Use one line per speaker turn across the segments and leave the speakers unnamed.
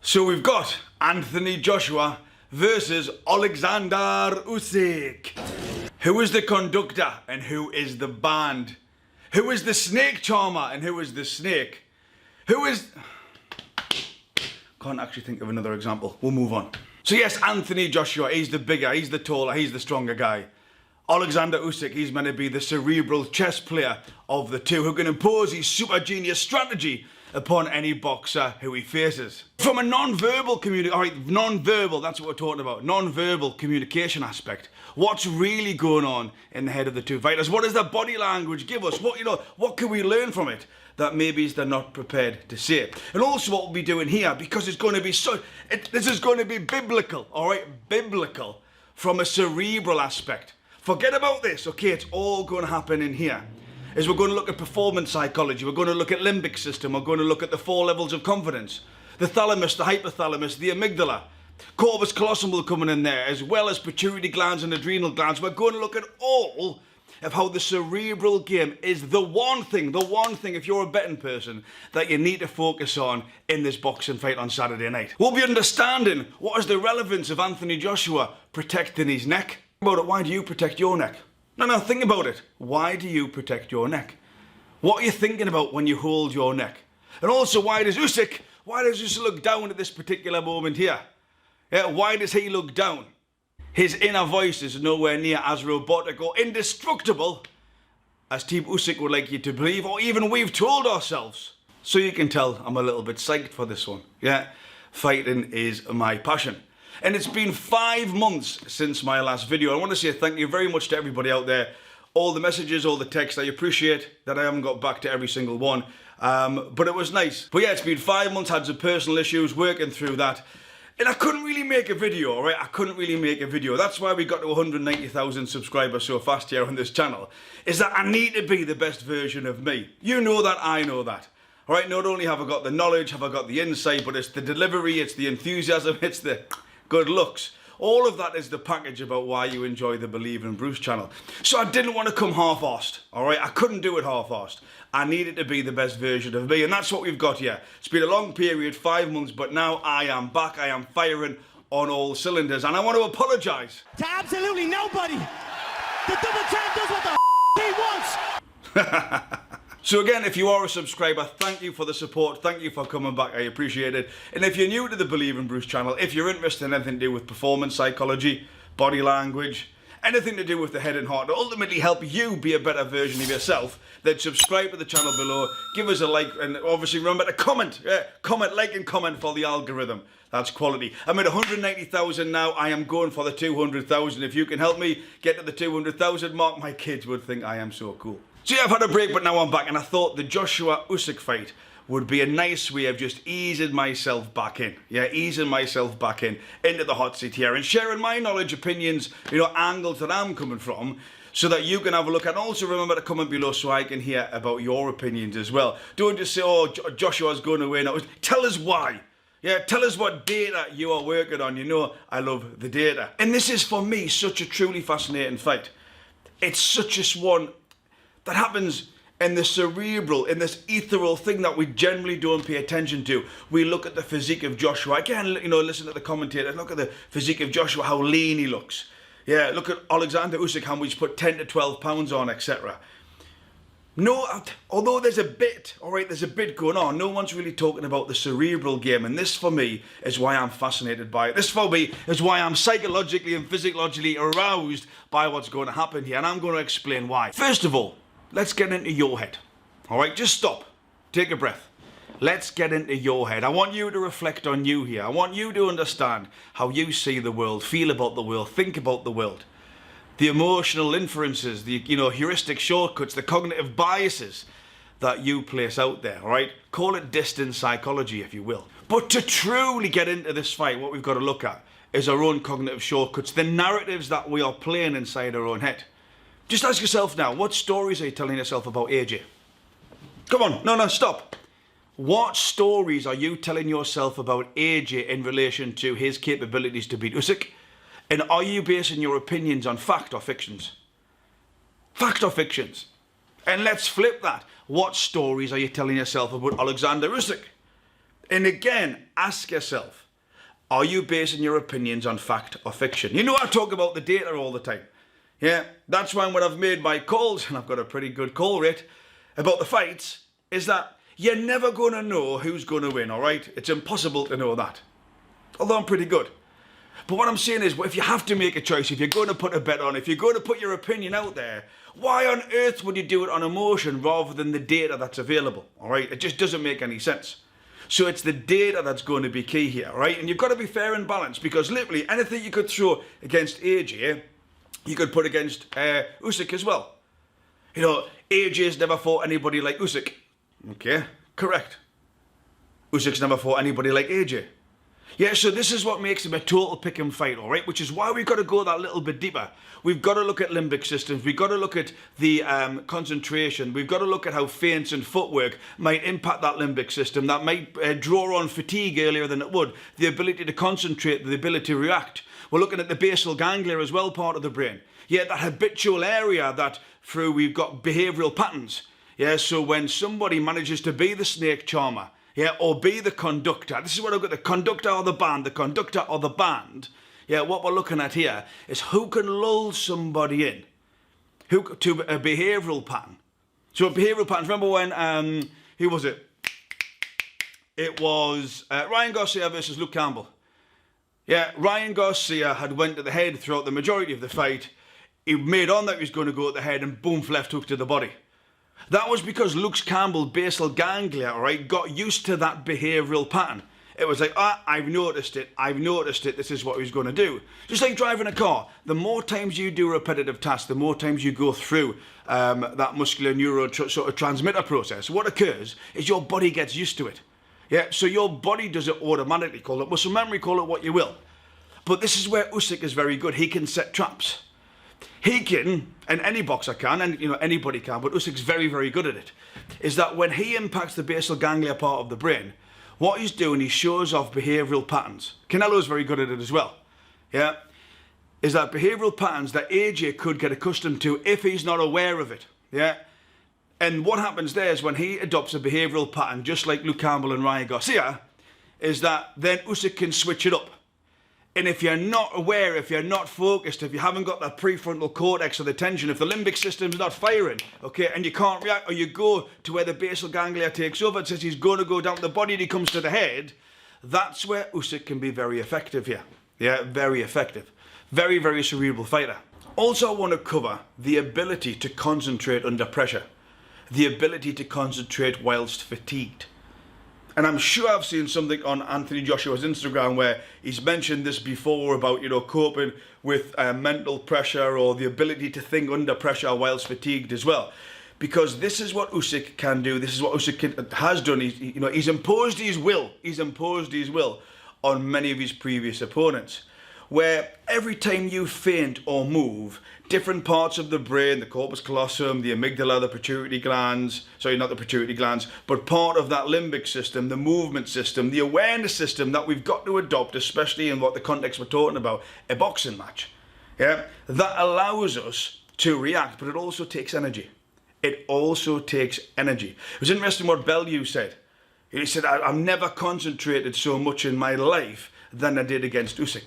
So we've got Anthony Joshua versus Oleksander Usyk. Who is the conductor and who is the band? Who is the snake charmer and who is the snake? Who is... Can't actually think of another example. We'll move on. So yes, Anthony Joshua, he's the bigger, he's the taller, he's the stronger guy. Oleksander Usyk, he's meant to be the cerebral chess player of the two who can impose his super genius strategy upon any boxer who he faces. From a non-verbal non-verbal, that's what we're talking about, non-verbal communication aspect. What's really going on in the head of the two fighters? What does their body language give us? What can we learn from it that maybe they're not prepared to say? And also what we'll be doing here, because it's going to be this is going to be biblical, all right? Biblical from a cerebral aspect. Forget about this, okay? It's all going to happen in here. Is we're going to look at performance psychology, we're going to look at limbic system, we're going to look at the 4 levels of confidence. The thalamus, the hypothalamus, the amygdala. Corpus callosum will come in there, as well as pituitary glands and adrenal glands. We're going to look at all of how the cerebral game is the one thing, if you're a betting person, that you need to focus on in this boxing fight on Saturday night. We'll be understanding what is the relevance of Anthony Joshua protecting his neck. About it, why do you protect your neck? No, think about it. Why do you protect your neck? What are you thinking about when you hold your neck? And also, why does Usyk look down at this particular moment here? Yeah, why does he look down? His inner voice is nowhere near as robotic or indestructible as Team Usyk would like you to believe, or even we've told ourselves. So you can tell I'm a little bit psyched for this one. Yeah, fighting is my passion. And it's been 5 months since my last video. I want to say thank you very much to everybody out there. All the messages, all the texts, I appreciate that I haven't got back to every single one. But it was nice. But yeah, it's been 5 months, had some personal issues, working through that. And I couldn't really make a video, all right? I couldn't really make a video. That's why we got to 190,000 subscribers so fast here on this channel, is that I need to be the best version of me. You know that, I know that. All right, not only have I got the knowledge, have I got the insight, but it's the delivery, it's the enthusiasm, it's the good looks. All of that is the package about why you enjoy the Believe in Bruce channel. So I didn't want to come half-arsed, all right? I couldn't do it half-arsed. I needed to be the best version of me, and that's what we've got here. It's been a long period, 5 months, but now I am back. I am firing on all cylinders, and I want to apologise
to absolutely nobody. The double champ does what the he wants.
So again, if you are a subscriber, thank you for the support. Thank you for coming back. I appreciate it. And if you're new to the Believe in Bruce channel, if you're interested in anything to do with performance psychology, body language, anything to do with the head and heart to ultimately help you be a better version of yourself, then subscribe to the channel below, give us a like, and obviously remember to comment. Yeah, comment, like and comment for the algorithm. That's quality. I'm at 190,000 now. I am going for the 200,000. If you can help me get to the 200,000 mark, my kids would think I am so cool. So yeah, I've had a break, but now I'm back, and I thought the Joshua-Usyk fight would be a nice way of just easing myself back in. Yeah, easing myself back into the hot seat here and sharing my knowledge, opinions, angles that I'm coming from, so that you can have a look. And also remember to comment below so I can hear about your opinions as well. Don't just say, oh, Joshua's going away now. Tell us why. Yeah, tell us what data you are working on. You know I love the data. And this is, for me, such a truly fascinating fight. It's such a one that happens in the cerebral, in this ethereal thing that we generally don't pay attention to. We look at the physique of Joshua. Again, listen to the commentators. Look at the physique of Joshua, how lean he looks. Yeah, look at Oleksander Usyk, how he's put 10 to 12 pounds on, etc. No, although there's a bit, all right, there's a bit going on, no one's really talking about the cerebral game. And this, for me, is why I'm fascinated by it. This, for me, is why I'm psychologically and physiologically aroused by what's going to happen here. And I'm going to explain why. First of all, let's get into your head. All right, just stop. Take a breath. Let's get into your head. I want you to reflect on you here. I want you to understand how you see the world, feel about the world, think about the world. The emotional inferences, the heuristic shortcuts, the cognitive biases that you place out there, all right? Call it distance psychology, if you will. But to truly get into this fight, what we've got to look at is our own cognitive shortcuts, the narratives that we are playing inside our own head. Just ask yourself now, what stories are you telling yourself about AJ? Come on, no, stop. What stories are you telling yourself about AJ in relation to his capabilities to beat Usyk? And are you basing your opinions on fact or fictions? Fact or fictions? And let's flip that. What stories are you telling yourself about Oleksander Usyk? And again, ask yourself, are you basing your opinions on fact or fiction? You know I talk about the data all the time. Yeah, that's why when I've made my calls, and I've got a pretty good call rate about the fights, is that you're never going to know who's going to win, all right? It's impossible to know that. Although I'm pretty good. But what I'm saying is, if you have to make a choice, if you're going to put a bet on, if you're going to put your opinion out there, why on earth would you do it on emotion rather than the data that's available, all right? It just doesn't make any sense. So it's the data that's going to be key here, right? And you've got to be fair and balanced, because literally anything you could throw against AJ, you could put against Usyk as well. You know, AJ's never fought anybody like Usyk. Okay, correct. Usyk's never fought anybody like AJ. Yeah, so this is what makes him a total pick and fight, all right? Which is why we've got to go that little bit deeper. We've got to look at limbic systems. We've got to look at the concentration. We've got to look at how feints and footwork might impact that limbic system. That might draw on fatigue earlier than it would. The ability to concentrate, the ability to react. We're looking at the basal ganglia as well, part of the brain. Yeah, that habitual area that through we've got behavioural patterns. Yeah, so when somebody manages to be the snake charmer, yeah, or be the conductor. This is what I've got, the conductor or the band, the conductor or the band. Yeah, what we're looking at here is who can lull somebody in to a behavioural pattern. So a behavioural pattern, remember when, who was it? It was Ryan Garcia versus Luke Campbell. Yeah, Ryan Garcia had went to the head throughout the majority of the fight. He made on that he was going to go at the head and boom, left hook to the body. That was because Luke Campbell's basal ganglia, all right, got used to that behavioural pattern. It was like, I've noticed it, this is what he was going to do. Just like driving a car, the more times you do repetitive tasks, the more times you go through that muscular transmitter process, what occurs is your body gets used to it. Yeah, so your body does it automatically, call it muscle memory, call it what you will. But this is where Usyk is very good. He can set traps. He can, and any boxer can, and you know anybody can, but Usyk's very, very good at it, is that when he impacts the basal ganglia part of the brain, what he's doing, he shows off behavioural patterns. Canelo's very good at it as well, yeah? Is that behavioural patterns that AJ could get accustomed to if he's not aware of it, yeah? And what happens there is when he adopts a behavioural pattern, just like Luke Campbell and Ryan Garcia, is that then Usyk can switch it up. And if you're not aware, if you're not focused, if you haven't got that prefrontal cortex or the tension, if the limbic system's not firing, okay, and you can't react, or you go to where the basal ganglia takes over, it says he's going to go down to the body and he comes to the head, that's where Usyk can be very effective here. Yeah, very effective. Very, very cerebral fighter. Also, I want to cover the ability to concentrate under pressure. The ability to concentrate whilst fatigued. And I'm sure I've seen something on Anthony Joshua's Instagram where he's mentioned this before about, you know, coping with mental pressure or the ability to think under pressure whilst fatigued as well. Because this is what Usyk can do. This is what Usyk has done. He's imposed his will. He's imposed his will on many of his previous opponents. Where every time you feint or move, different parts of the brain, the corpus callosum, the amygdala, the pituitary glands, sorry, not the pituitary glands, but part of that limbic system, the movement system, the awareness system that we've got to adopt, especially in what the context we're talking about, a boxing match. Yeah, that allows us to react, but it also takes energy. It also takes energy. It was interesting what Bellew said. He said, I've never concentrated so much in my life than I did against Usyk.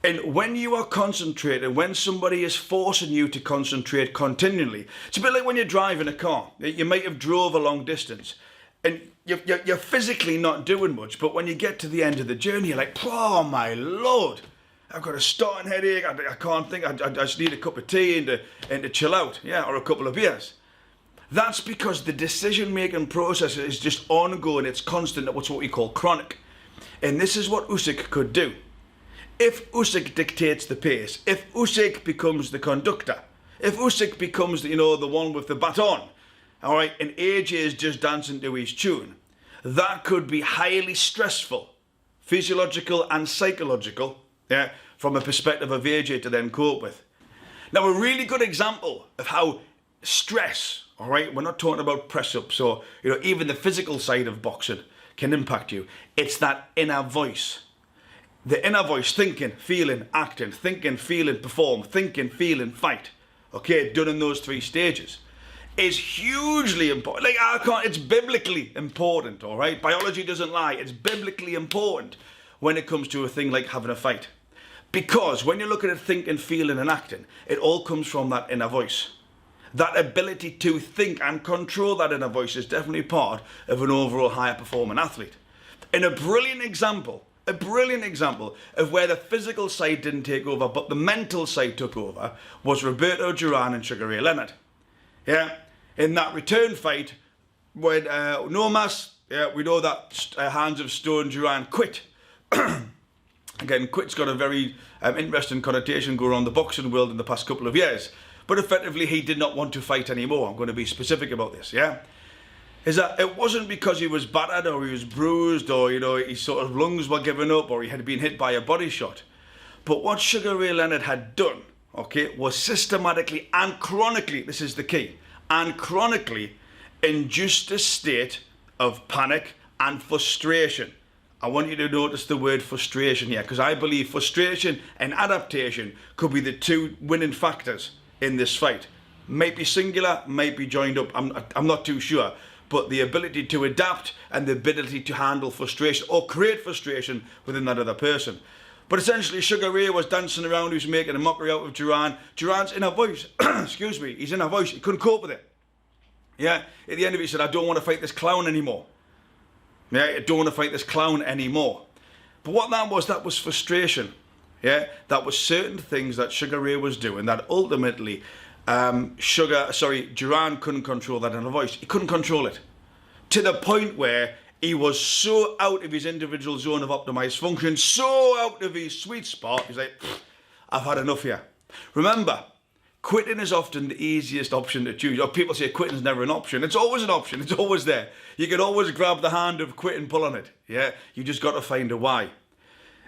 And when you are concentrated, when somebody is forcing you to concentrate continually, it's a bit like when you're driving a car. You might have drove a long distance and you're physically not doing much, but when you get to the end of the journey, you're like, oh my Lord, I've got a starting headache, I can't think, I just need a cup of tea and to chill out, yeah, or a couple of beers. That's because the decision-making process is just ongoing, it's constant, it's what we call chronic. And this is what Usyk could do. If Usyk dictates the pace, if Usyk becomes the conductor, if Usyk becomes, the one with the baton, all right, and AJ is just dancing to his tune, that could be highly stressful, physiological and psychological, yeah, from a perspective of AJ to then cope with. Now, a really good example of how stress, all right, we're not talking about press-ups or, even the physical side of boxing can impact you. It's that inner voice. The inner voice, thinking, feeling, acting, thinking, feeling, perform, thinking, feeling, fight. Okay, done in those three stages. is hugely important. Like, it's biblically important, all right? Biology doesn't lie. It's biblically important when it comes to a thing like having a fight. Because when you look at it, thinking, feeling and acting, it all comes from that inner voice. That ability to think and control that inner voice is definitely part of an overall higher performing athlete. And a brilliant example of where the physical side didn't take over, but the mental side took over, was Roberto Duran and Sugar Ray Leonard. Yeah, in that return fight, when no mas, yeah, we know that Hands of Stone Duran quit. Again, quit's got a very interesting connotation going on the boxing world in the past couple of years. But effectively, he did not want to fight anymore. I'm going to be specific about this, yeah? Is that it wasn't because he was battered or he was bruised or, you know, his sort of lungs were giving up or he had been hit by a body shot. But what Sugar Ray Leonard had done, okay, was systematically and chronically, this is the key, and chronically induced a state of panic and frustration. I want you to notice the word frustration here, because I believe frustration and adaptation could be the two winning factors in this fight. Might be singular, might be joined up, I'm not too sure. But the ability to adapt and the ability to handle frustration or create frustration within that other person. But essentially, Sugar Ray was dancing around, he was making a mockery out of Duran. Duran's inner voice, excuse me, his inner voice, he couldn't cope with it. Yeah, at the end of it, he said, I don't want to fight this clown anymore. Yeah, I don't want to fight this clown anymore. But what that was frustration. Yeah, that was certain things that Sugar Ray was doing that ultimately Duran couldn't control that inner voice. He couldn't control it. To the point where he was so out of his individual zone of optimized function, so out of his sweet spot, he's like, I've had enough here. Remember, quitting is often the easiest option to choose. Or people say quitting is never an option. It's always an option. It's always there. You can always grab the hand of quit and pull on it. Yeah, you just got to find a why.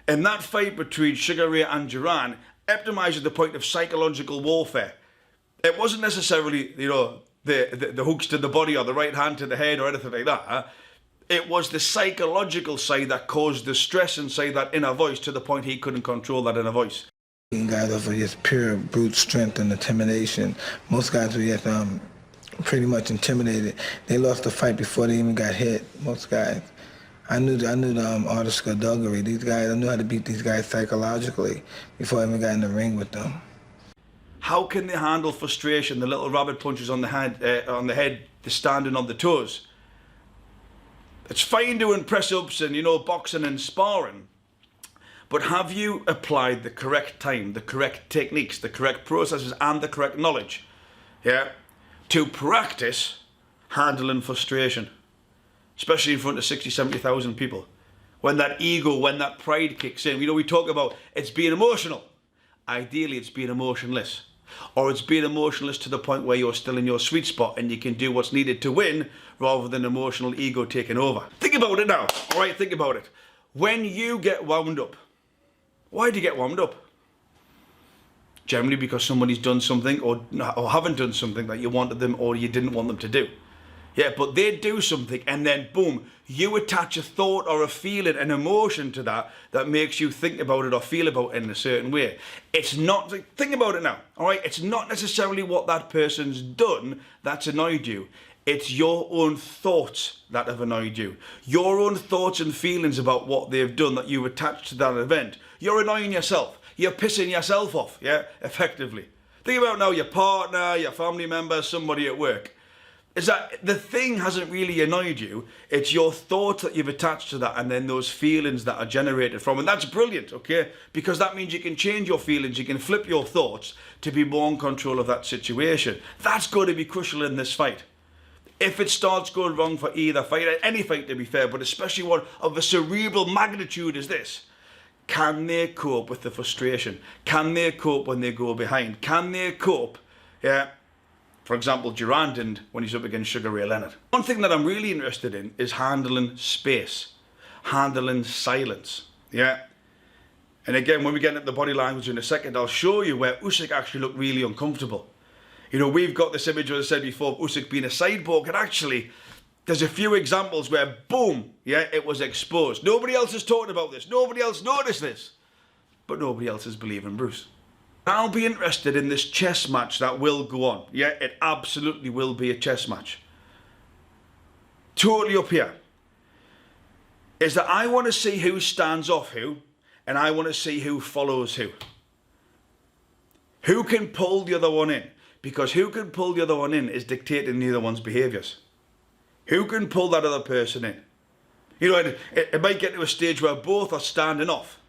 And that fight between Sugar Ray and Duran optimizes the point of psychological warfare. It wasn't necessarily, you know, the hooks to the body or the right hand to the head or anything like that. It was the psychological side that caused the stress inside that inner voice to the point he couldn't control that inner voice.
Guys off of just pure brute strength and intimidation. Most guys were just pretty much intimidated. They lost the fight before they even got hit. Most guys. I knew the art of skullduggery. These guys, I knew how to beat these guys psychologically before I even got in the ring with them.
How can they handle frustration? The little rabbit punches on the head, the standing on the toes. It's fine doing press-ups and, you know, boxing and sparring. But have you applied the correct time, the correct techniques, the correct processes and the correct knowledge, yeah, to practice handling frustration? Especially in front of 60, 70,000 people. When that ego, when that pride kicks in. You know, we talk about it's being emotional. Ideally, it's being emotionless. Or it's being emotionless to the point where you're still in your sweet spot and you can do what's needed to win rather than emotional ego taking over. Think about it now, all right? Think about it. When you get wound up, why do you get wound up? Generally because somebody's done something or haven't done something that you wanted them or you didn't want them to do. Yeah, but they do something and then boom, you attach a thought or a feeling, an emotion to that makes you think about it or feel about it in a certain way. It's not, think about it now, all right? It's not necessarily what that person's done that's annoyed you. It's your own thoughts that have annoyed you. Your own thoughts and feelings about what they've done that you've attached to that event. You're annoying yourself. You're pissing yourself off, yeah, effectively. Think about now your partner, your family member, somebody at work. Is that the thing hasn't really annoyed you, it's your thoughts that you've attached to that and then those feelings that are generated from. And that's brilliant, okay? Because that means you can change your feelings, you can flip your thoughts to be more in control of that situation. That's going to be crucial in this fight. If it starts going wrong for either fight, any fight to be fair, but especially one of a cerebral magnitude as this, can they cope with the frustration? Can they cope when they go behind? Can they cope, yeah? For example, Duran didn't when he's up against Sugar Ray Leonard. One thing that I'm really interested in is handling space, handling silence, yeah? And again, when we get into the body language in a second, I'll show you where Usyk actually looked really uncomfortable. You know, we've got this image, as I said before, of Usyk being a sideboard, and actually, there's a few examples where, boom, yeah, it was exposed. Nobody else is talking about this. Nobody else noticed this. But nobody else is believing Bruce. I'll be interested in this chess match that will go on. Yeah, it absolutely will be a chess match. Totally up here. Is that I want to see who stands off who, and I want to see who follows who. Who can pull the other one in? Because who can pull the other one in is dictating the other one's behaviours. Who can pull that other person in? You know, it might get to a stage where both are standing off.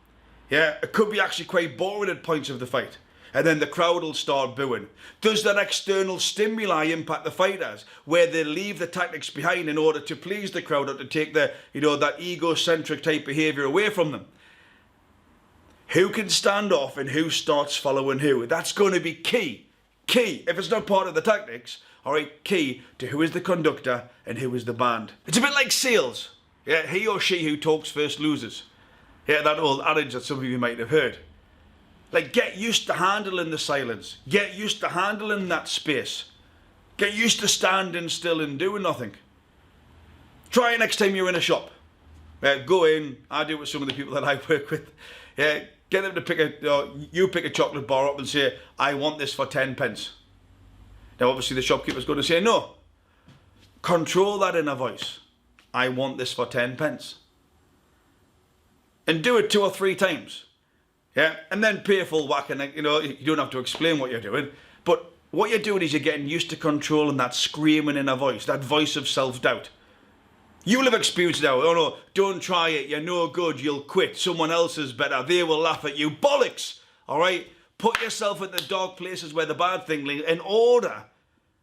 Yeah, it could be actually quite boring at points of the fight. And then the crowd will start booing. Does that external stimuli impact the fighters, where they leave the tactics behind in order to please the crowd or to take the, you know, that egocentric type behaviour away from them? Who can stand off and who starts following who? That's going to be key. Key. If it's not part of the tactics, all right, key to who is the conductor and who is the band. It's a bit like sales. Yeah, he or she who talks first loses. Yeah, that old adage that some of you might have heard. Like, get used to handling the silence. Get used to handling that space. Get used to standing still and doing nothing. Try it next time you're in a shop. Go in. I do it with some of the people that I work with. Yeah, get them to pick you pick a chocolate bar up and say, I want this for 10 pence. Now, obviously, the shopkeeper's going to say no. Control that inner voice. I want this for 10 pence. And do it 2 or 3 times. Yeah, and then pay full whack, and you know, you don't have to explain what you're doing. But what you're doing is you're getting used to controlling that screaming inner voice, that voice of self-doubt. You'll have experienced it now. Oh no, don't try it, you're no good, you'll quit, someone else is better, they will laugh at you. Bollocks! Alright? Put yourself in the dark places where the bad thing lives in order,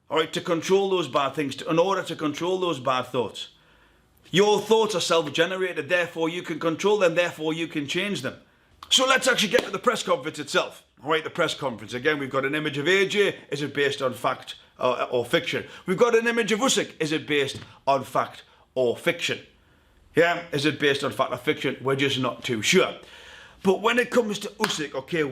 alright, to control those bad things, in order to control those bad thoughts. Your thoughts are self-generated, therefore you can control them, therefore you can change them. So let's actually get to the press conference itself. All right, the press conference. Again, we've got an image of AJ. Is it based on fact or fiction? We've got an image of Usyk. Is it based on fact or fiction? Yeah, is it based on fact or fiction? We're just not too sure. But when it comes to Usyk, okay,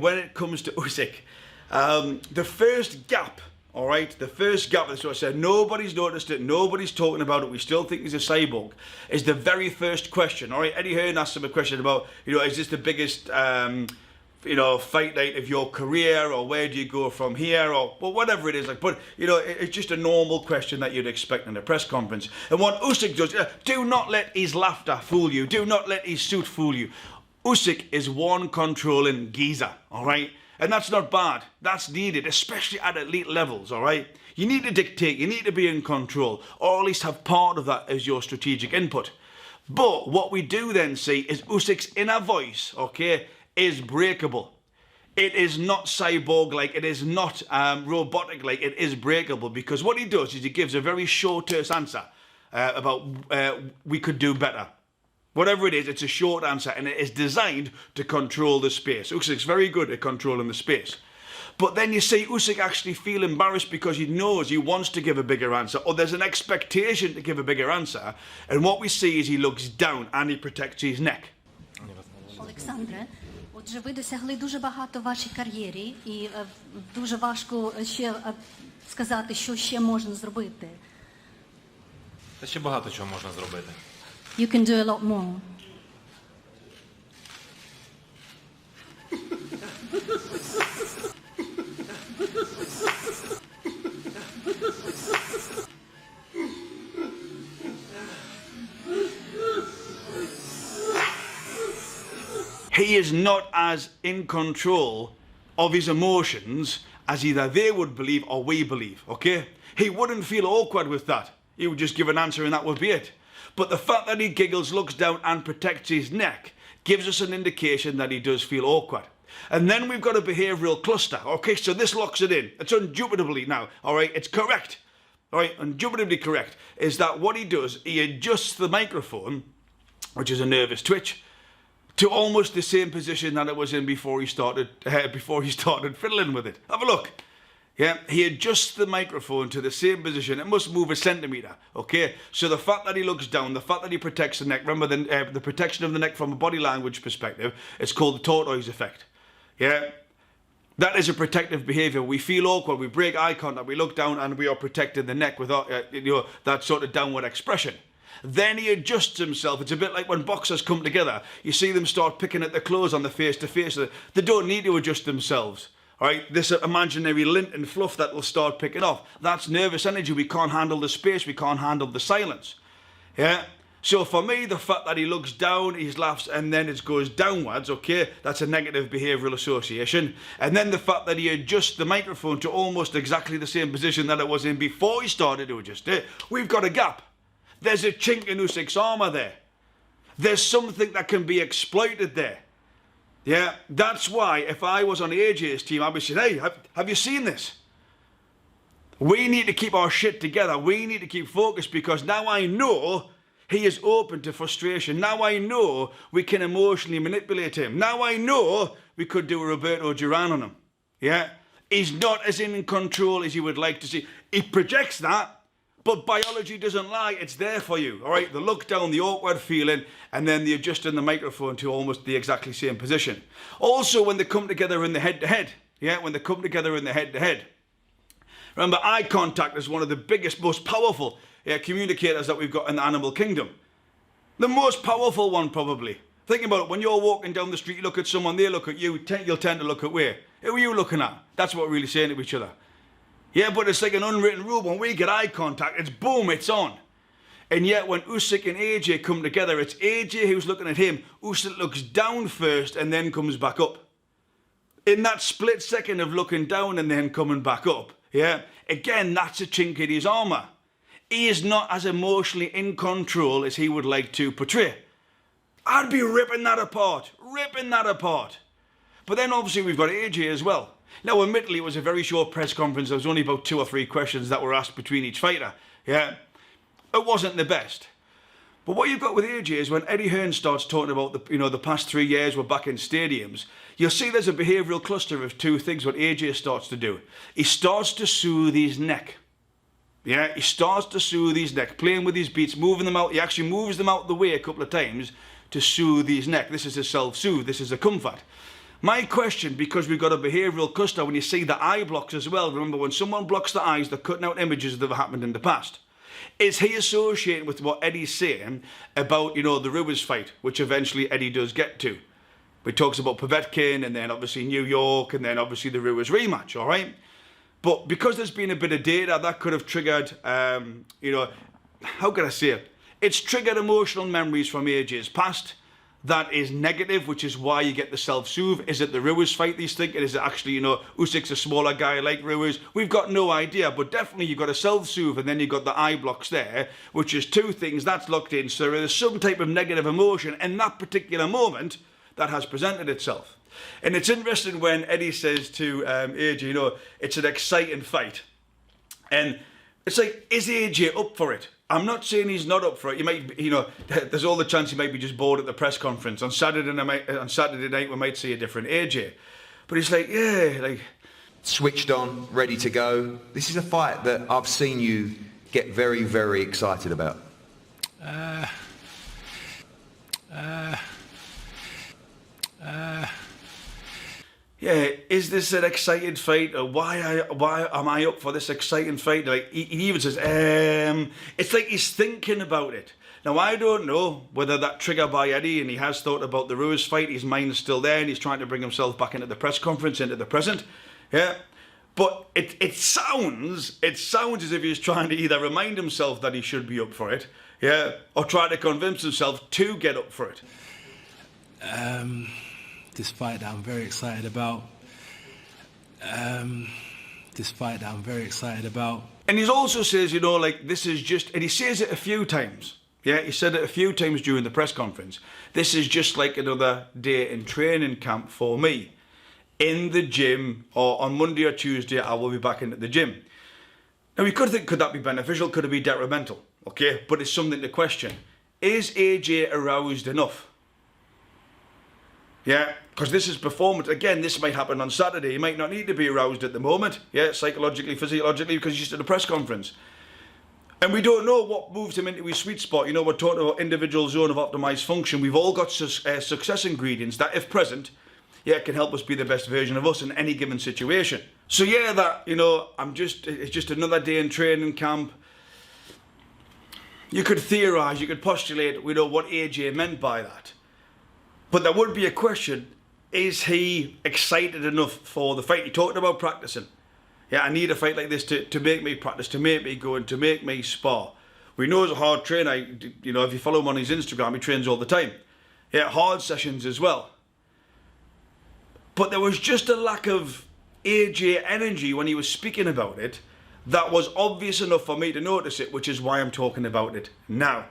the first gap, all right, the first gap, that's what I said, nobody's noticed it, nobody's talking about it, we still think he's a cyborg, is the very first question. All right, Eddie Hearn asked him a question about, you know, is this the biggest, you know, fight night of your career, or where do you go from here, or well, whatever it is. Like, but, you know, it's just a normal question that you'd expect in a press conference. And what Usyk does, do not let his laughter fool you, do not let his suit fool you. Usyk is one controlling geezer, all right? And that's not bad. That's needed, especially at elite levels, all right? You need to dictate, you need to be in control, or at least have part of that as your strategic input. But what we do then see is Usyk's inner voice, okay, is breakable. It is not cyborg-like, it is not robotic-like, it is breakable, because what he does is he gives a very short, terse answer about we could do better. Whatever it is, it's a short answer, and it is designed to control the space. Usyk's very good at controlling the space. But then you see Usyk actually feel embarrassed because he knows he wants to give a bigger answer, or there's an expectation to give a bigger answer, and what we see is he looks down and he protects his neck.
Олександре, отже, ви досягли дуже багато в вашій кар'єрі, і дуже важко ще сказати, що ще можна зробити.
Та ще багато чого можна зробити.
You can do a lot more.
He is not as in control of his emotions as either they would believe or we believe, okay? He wouldn't feel awkward with that. He would just give an answer and that would be it. But the fact that he giggles, looks down and protects his neck gives us an indication that he does feel awkward. And then we've got a behavioural cluster. Okay, so this locks it in. It's indubitably now, all right, it's correct. All right, indubitably correct, is that what he does, he adjusts the microphone, which is a nervous twitch, to almost the same position that it was in before he started fiddling with it. Have a look. Yeah, he adjusts the microphone to the same position. It must move a centimetre, okay? So the fact that he looks down, the fact that he protects the neck, remember the protection of the neck from a body language perspective, it's called the tortoise effect, yeah? That is a protective behaviour. We feel awkward, we break eye contact, we look down and we are protecting the neck with that sort of downward expression. Then he adjusts himself. It's a bit like when boxers come together. You see them start picking at the clothes on the face-to-face. They don't need to adjust themselves. All right, this imaginary lint and fluff that will start picking off. That's nervous energy. We can't handle the space. We can't handle the silence. Yeah. So for me, the fact that he looks down, he laughs, and then it goes downwards, okay, that's a negative behavioural association. And then the fact that he adjusts the microphone to almost exactly the same position that it was in before he started to adjust it, we've got a gap. There's a chink in Usyk's armour there. There's something that can be exploited there. Yeah, that's why if I was on AJ's team, I'd be saying, hey, have you seen this? We need to keep our shit together. We need to keep focused, because now I know he is open to frustration. Now I know we can emotionally manipulate him. Now I know we could do a Roberto Duran on him. Yeah? He's not as in control as you would like to see. He projects that, but biology doesn't lie. It's there for you. All right? The look down, the awkward feeling, and then the adjusting the microphone to almost the exactly same position. Also, when they come together in the head-to-head. Yeah? When they come together in the head-to-head. Remember, eye contact is one of the biggest, most powerful communicators that we've got in the animal kingdom. The most powerful one, probably. Think about it. When you're walking down the street, you look at someone, they look at you, you'll tend to look at where? Who are you looking at? That's what we're really saying to each other. Yeah, but it's like an unwritten rule. When we get eye contact, it's boom, it's on. And yet when Usyk and AJ come together, it's AJ who's looking at him. Usyk looks down first and then comes back up. In that split second of looking down and then coming back up, yeah, again, that's a chink in his armour. He is not as emotionally in control as he would like to portray. I'd be ripping that apart. But then obviously we've got AJ as well. Now, admittedly, it was a very short press conference. There was only about 2 or 3 questions that were asked between each fighter. Yeah, it wasn't the best. But what you've got with AJ is when Eddie Hearn starts talking about the past 3 years we're back in stadiums, you'll see there's a behavioural cluster of 2 things what AJ starts to do. He starts to soothe his neck. Yeah, he starts to soothe his neck, playing with his beats, moving them out. He actually moves them out the way a couple of times to soothe his neck. This is a self-soothe. This is a comfort. My question, because we've got a behavioural cluster, when you see the eye blocks as well, remember when someone blocks the eyes, they're cutting out images that have happened in the past. Is he associating with what Eddie's saying about, the Ruiz fight, which eventually Eddie does get to? He talks about Povetkin and then obviously New York and then obviously the Ruiz rematch, all right? But because there's been a bit of data, that could have triggered, how can I say it? It's triggered emotional memories from AJ's past. That is negative, which is why you get the self-soothe. Is it the Ruiz fight he's thinking? Is it actually, Usyk's a smaller guy like Ruiz? We've got no idea, but definitely you've got a self-soothe and then you've got the eye blocks there, which is 2 things that's locked in. So there is some type of negative emotion in that particular moment that has presented itself. And it's interesting when Eddie says to AJ, it's an exciting fight. And it's like, is AJ up for it? I'm not saying he's not up for it. You might, there's all the chance he might be just bored at the press conference. On Saturday night, we might see a different AJ. But he's like, yeah, like...
Switched on, ready to go. This is a fight that I've seen you get very, very excited about.
Yeah, is this an exciting fight? Or why am I up for this exciting fight? Like he even says, it's like he's thinking about it. Now I don't know whether that trigger by Eddie and he has thought about the Ruiz fight, his mind's still there and he's trying to bring himself back into the press conference, into the present. Yeah. But it sounds as if he's trying to either remind himself that he should be up for it, yeah, or try to convince himself to get up for it.
This fight that I'm very excited about. And
he also says, this is just, and he says it a few times. Yeah, he said it a few times during the press conference. This is just like another day in training camp for me. In the gym, or on Monday or Tuesday, I will be back into the gym. Now, we could think, could that be beneficial? Could it be detrimental? Okay, but it's something to question. Is AJ aroused enough? Yeah, because this is performance. Again, this might happen on Saturday. He might not need to be aroused at the moment. Yeah, psychologically, physiologically, because he's just at a press conference. And we don't know what moves him into his sweet spot. We're talking about individual zone of optimized function. We've all got success ingredients that, if present, can help us be the best version of us in any given situation. So yeah, that, it's just another day in training camp. You could theorize, you could postulate, what AJ meant by that. But there would be a question, is he excited enough for the fight? He talked about practicing. Yeah, I need a fight like this to make me practice, to make me go and to make me spar. We know he's a hard trainer. You know, if you follow him on his Instagram, he trains all the time. Yeah, hard sessions as well. But there was just a lack of AJ energy when he was speaking about it that was obvious enough for me to notice it, which is why I'm talking about it now.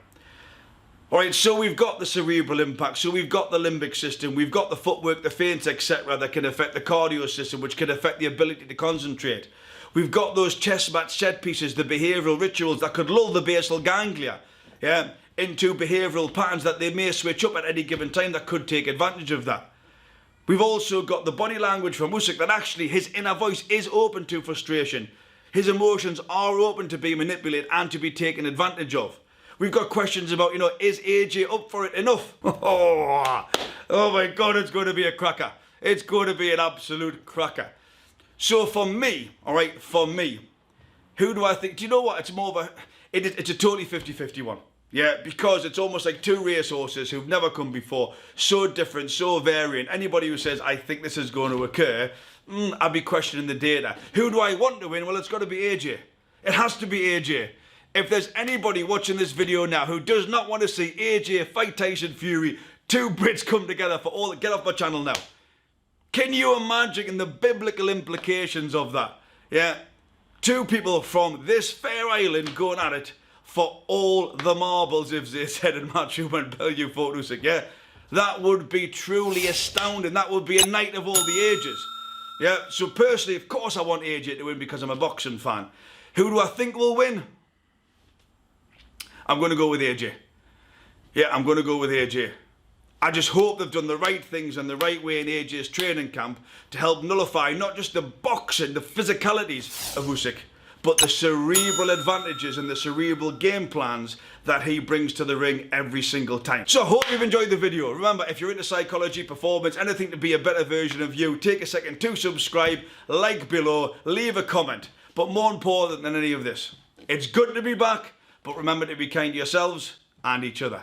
Alright, so we've got the cerebral impact, so we've got the limbic system, we've got the footwork, the feints, etc. that can affect the cardio system, which can affect the ability to concentrate. We've got those chess match set pieces, the behavioural rituals that could lull the basal ganglia, yeah, into behavioural patterns that they may switch up at any given time that could take advantage of that. We've also got the body language from Usyk that actually his inner voice is open to frustration. His emotions are open to be manipulated and to be taken advantage of. We've got questions about, you know, is AJ up for it enough? Oh my God, it's going to be a cracker. It's going to be an absolute cracker. So for me, all right, for me, who do I think? Do you know what? It's more of a, it's a totally 50-50 one. Yeah, because it's almost like two racehorses who've never come before, so different, so varying. Anybody who says, I think this is going to occur, I'd be questioning the data. Who do I want to win? Well, it's got to be AJ. It has to be AJ. If there's anybody watching this video now who does not want to see AJ fight Tyson Fury, two Brits come together for all, get off my channel now. Can you imagine the biblical implications of that? Yeah, two people from this fair island going at it for all the marbles, if they said in Matchroom and Bellew fought Usyk, yeah? That would be truly astounding. That would be a night of all the ages. Yeah, so personally, of course I want AJ to win because I'm a boxing fan. Who do I think will win? I'm going to go with AJ. Yeah, I'm going to go with AJ. I just hope they've done the right things and the right way in AJ's training camp to help nullify not just the boxing, the physicalities of Usyk, but the cerebral advantages and the cerebral game plans that he brings to the ring every single time. So I hope you've enjoyed the video. Remember, if you're into psychology, performance, anything to be a better version of you, take a second to subscribe, like below, leave a comment. But more important than any of this, it's good to be back, but remember to be kind to yourselves and each other.